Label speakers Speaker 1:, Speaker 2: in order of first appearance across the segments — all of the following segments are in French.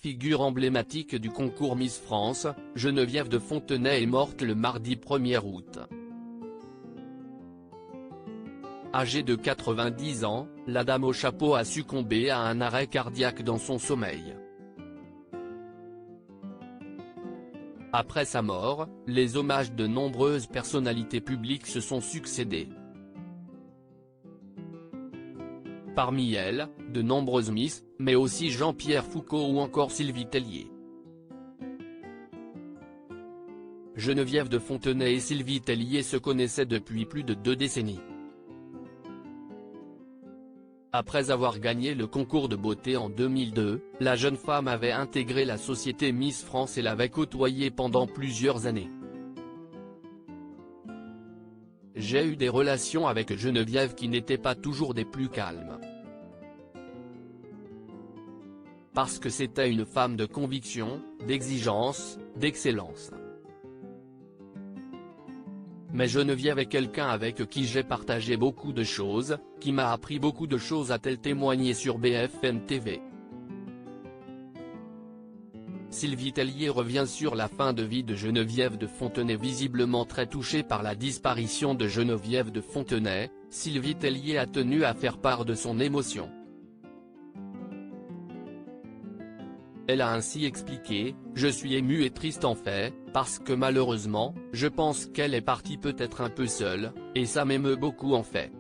Speaker 1: Figure emblématique du concours Miss France, Geneviève de Fontenay est morte le mardi 1er août. Âgée de 90 ans, la dame au chapeau a succombé à un arrêt cardiaque dans son sommeil. Après sa mort, les hommages de nombreuses personnalités publiques se sont succédé. Parmi elles, de nombreuses Miss, mais aussi Jean-Pierre Foucault ou encore Sylvie Tellier. Geneviève de Fontenay et Sylvie Tellier se connaissaient depuis plus de 2 décennies. Après avoir gagné le concours de beauté en 2002, la jeune femme avait intégré la société Miss France et l'avait côtoyée pendant plusieurs années. J'ai eu des relations avec Geneviève qui n'étaient pas toujours des plus calmes. Parce que c'était une femme de conviction, d'exigence, d'excellence. Mais Geneviève est quelqu'un avec qui j'ai partagé beaucoup de choses, qui m'a appris beaucoup de choses, a-t-elle témoigné sur BFM TV. Sylvie Tellier revient sur la fin de vie de Geneviève de Fontenay. Visiblement très touchée par la disparition de Geneviève de Fontenay, Sylvie Tellier a tenu à faire part de son émotion. Elle a ainsi expliqué : « Je suis émue et triste en fait, parce que malheureusement, je pense qu'elle est partie peut-être un peu seule, et ça m'émeut beaucoup en fait. »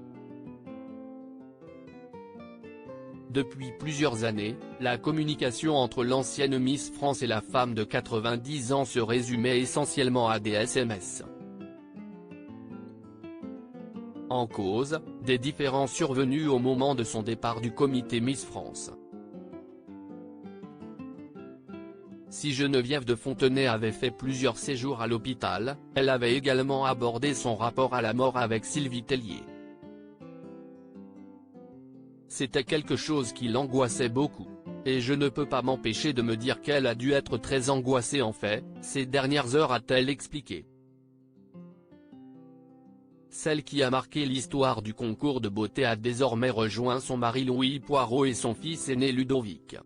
Speaker 1: Depuis plusieurs années, la communication entre l'ancienne Miss France et la femme de 90 ans se résumait essentiellement à des SMS. En cause, des différends survenus au moment de son départ du comité Miss France. Si Geneviève de Fontenay avait fait plusieurs séjours à l'hôpital, elle avait également abordé son rapport à la mort avec Sylvie Tellier. C'était quelque chose qui l'angoissait beaucoup. Et je ne peux pas m'empêcher de me dire qu'elle a dû être très angoissée en fait, ces dernières heures, a-t-elle expliqué. Celle qui a marqué l'histoire du concours de beauté a désormais rejoint son mari Louis Poirot et son fils aîné Ludovic.